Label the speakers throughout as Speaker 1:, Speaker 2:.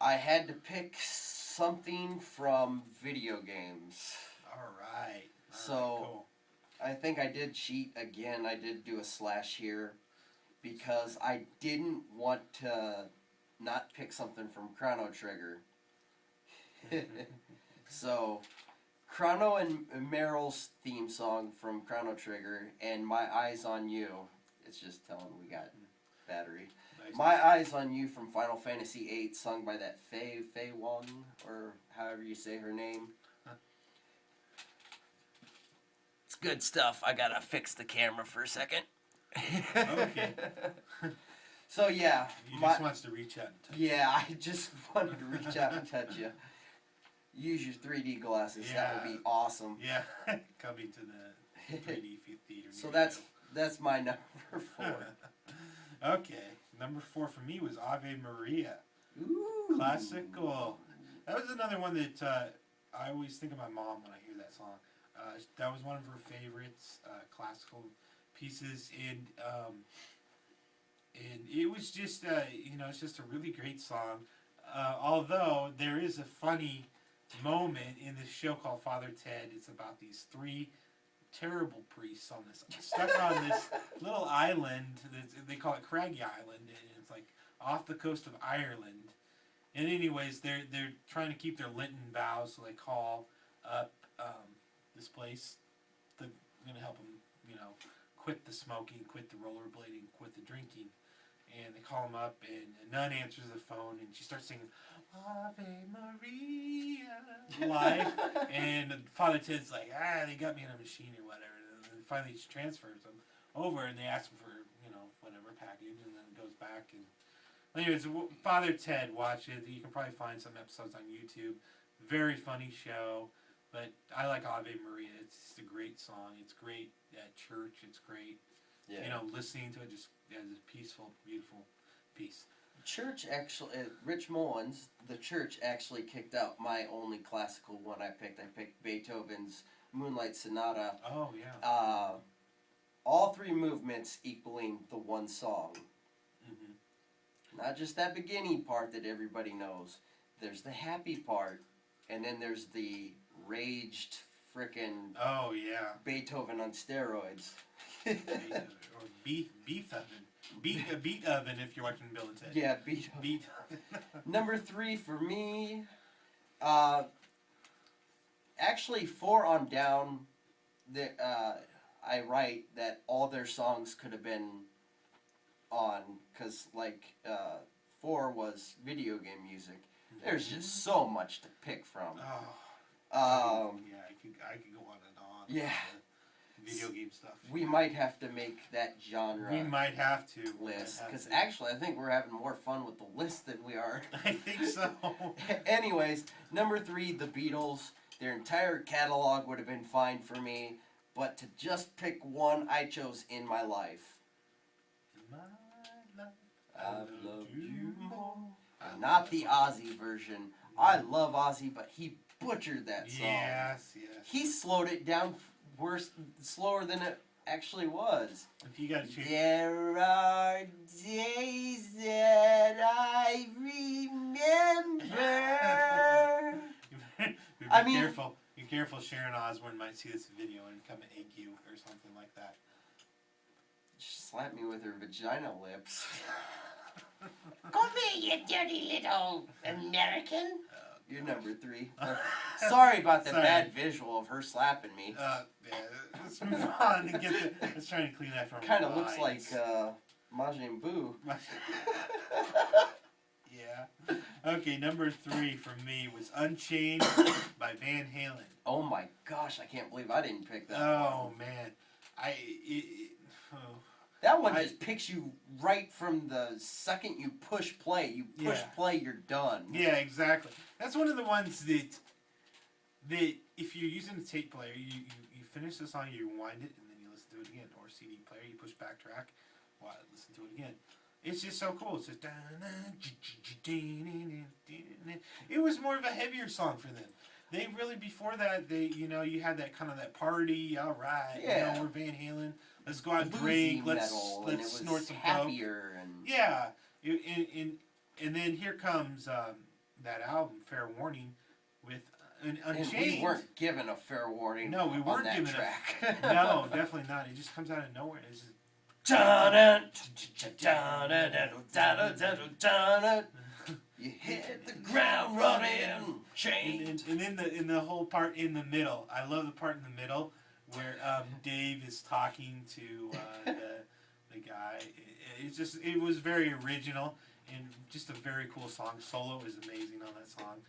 Speaker 1: I had to pick something from video games.
Speaker 2: All right.
Speaker 1: Cool. I think I did cheat again. I did do a slash here because I didn't want to not pick something from Chrono Trigger. So, Chrono and Meryl's theme song from Chrono Trigger and My Eyes on You. It's just telling we got battery.
Speaker 2: Nice.
Speaker 1: My Eyes on You from Final Fantasy VIII, sung by that Fei Wong, or however you say her name. Huh. It's good stuff. I gotta fix the camera for a second.
Speaker 2: Okay.
Speaker 1: So yeah.
Speaker 2: He just wants to reach out and touch you.
Speaker 1: Yeah, I just wanted to reach out and touch you. Use your 3D glasses. Yeah. That would be awesome.
Speaker 2: Yeah, coming to the 3D theater.
Speaker 1: So that's my number 4.
Speaker 2: Okay, number 4 for me was Ave Maria.
Speaker 1: Ooh.
Speaker 2: Classical. That was another one that I always think of my mom when I hear that song. That was one of her favorites, classical pieces, and it was just it's just a really great song. Although there is a funny moment in this show called Father Ted. It's about these 3 terrible priests on this stuck on this little island. They call it Craggy Island, and it's like off the coast of Ireland. And anyways, they're trying to keep their Lenten vows, so they call up this place. They're going to help them, quit the smoking, quit the rollerblading, quit the drinking. And they call him up, and a nun answers the phone, and she starts singing Ave Maria live. And Father Ted's like, they got me in a machine or whatever. And finally she transfers them over, and they ask him for, whatever package, and then goes back. And anyways, Father Ted, watch it. You can probably find some episodes on YouTube. Very funny show. But I like Ave Maria. It's just a great song. It's great at church. It's great. Yeah. Listening to it just as a peaceful, beautiful piece.
Speaker 1: Church actually, Rich Mullins, the church actually kicked out my only classical one I picked. I picked Beethoven's Moonlight Sonata.
Speaker 2: Oh, yeah.
Speaker 1: All 3 movements equaling the one song. Mm-hmm. Not just that beginning part that everybody knows. There's the happy part, and then there's the raged frickin'
Speaker 2: oh, yeah.
Speaker 1: Beethoven on steroids.
Speaker 2: Or beef oven. Beat oven if you're watching Bill and Ted.
Speaker 1: Yeah, beat Number 3 for me, actually 4 on down, I write that all their songs could have been on, because 4 was video game music. There's just so much to pick from.
Speaker 2: Oh. I could go on and on.
Speaker 1: Yeah.
Speaker 2: Video game stuff.
Speaker 1: We might have to make that genre.
Speaker 2: We might have to
Speaker 1: list, because actually I think we're having more fun with the list than we are.
Speaker 2: I think so.
Speaker 1: Anyways, number 3, the Beatles. Their entire catalog would have been fine for me, but to just pick one, I chose In My Life.
Speaker 2: In my life,
Speaker 1: I've loved you more. Not the Ozzy version. I love Ozzy, but he butchered that song.
Speaker 2: Yes.
Speaker 1: He slowed it down slower than it actually was.
Speaker 2: If you got to choose.
Speaker 1: There are days that I remember.
Speaker 2: Be careful. Be careful. Sharon Osbourne might see this video and come and egg you or something like that.
Speaker 1: She slapped me with her vagina lips. Come here, you dirty little American. You're number 3. Sorry about the bad visual of her slapping me.
Speaker 2: Yeah, let's move on and let's try and clean that from
Speaker 1: kind of looks like Majin Buu.
Speaker 2: Yeah. Okay, number 3 for me was Unchained by Van Halen.
Speaker 1: Oh my gosh, I can't believe I didn't pick that one.
Speaker 2: Oh man.
Speaker 1: That one just picks you right from the second you push play. You push play, you're done.
Speaker 2: Yeah, exactly. That's one of the ones that if you're using a tape player, you finish the song, you rewind it, and then you listen to it again. Or CD player, you push backtrack, listen to it again. It's just so cool. It's just it was more of a heavier song for them. They really, before that, you had that kind of that party, all right, we're Van Halen, let's go out and drink, let's snort some coke.
Speaker 1: And
Speaker 2: yeah, and then here comes that album, Fair Warning, with Unchained.
Speaker 1: And we weren't given a fair warning.
Speaker 2: No, we weren't
Speaker 1: on that
Speaker 2: given
Speaker 1: track.
Speaker 2: No, definitely not. It just comes out of nowhere. It's just,
Speaker 1: you hit the ground running, chained.
Speaker 2: and in the whole part in the middle, I love the part in the middle where Dave is talking to the guy. It was very original and just a very cool song. Solo is amazing on that song,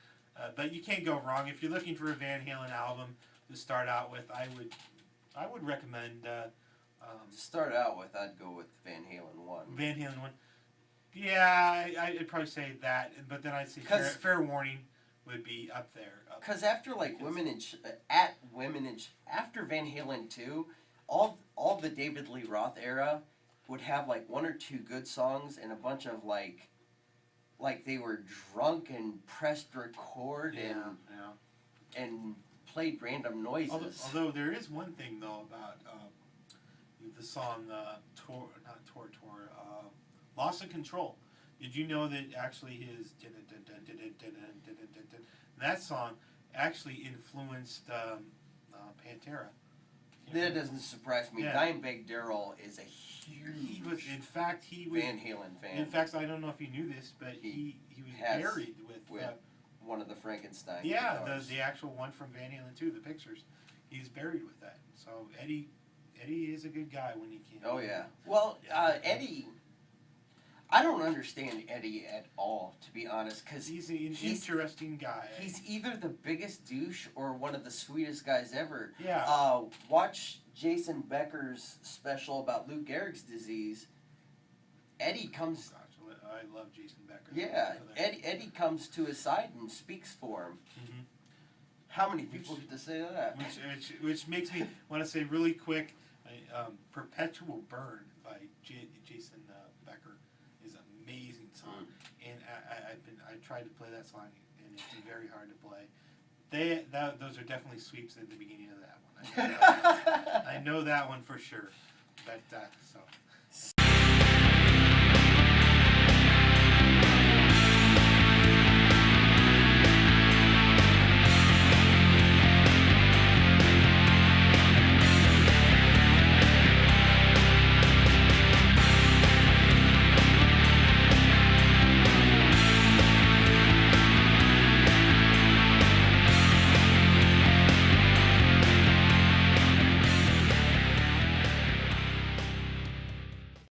Speaker 2: but you can't go wrong if you're looking for a Van Halen album to start out with. I would recommend.
Speaker 1: To start out with, I'd go with Van Halen 1.
Speaker 2: Van Halen 1. Yeah, I'd probably say that, but then I'd say Fair Warning would be up there.
Speaker 1: Because after like after Van Halen 2, all the David Lee Roth era would have like one or two good songs and a bunch of like they were drunk and pressed record and played random noises.
Speaker 2: Although there is one thing though about the song Loss of Control. Did you know that actually his that song actually influenced Pantera?
Speaker 1: That doesn't surprise me.
Speaker 2: Yeah.
Speaker 1: Dimebag Darrell is a huge
Speaker 2: he was
Speaker 1: Van Halen fan.
Speaker 2: In fact, I don't know if you knew this, but he was buried with
Speaker 1: one of the Frankenstein.
Speaker 2: Yeah,
Speaker 1: guitars.
Speaker 2: the actual one from Van Halen 2, the pictures. He's buried with that. So Eddie is a good guy when he can.
Speaker 1: Oh yeah. Well, Eddie, I don't understand Eddie at all, to be honest, because
Speaker 2: he's an interesting guy.
Speaker 1: He's either the biggest douche or one of the sweetest guys ever.
Speaker 2: Yeah.
Speaker 1: Watch Jason Becker's special about Lou Gehrig's disease. Eddie comes.
Speaker 2: Gosh, I love Jason Becker.
Speaker 1: Yeah, Eddie comes to his side and speaks for him.
Speaker 2: Mm-hmm.
Speaker 1: How many people get to say that?
Speaker 2: Which makes me want to say really quick, "Perpetual Burn" by Jason Becker is an amazing song, and I tried to play that song, and it's very hard to play. Those are definitely sweeps at the beginning of that one. I know that one for sure. But so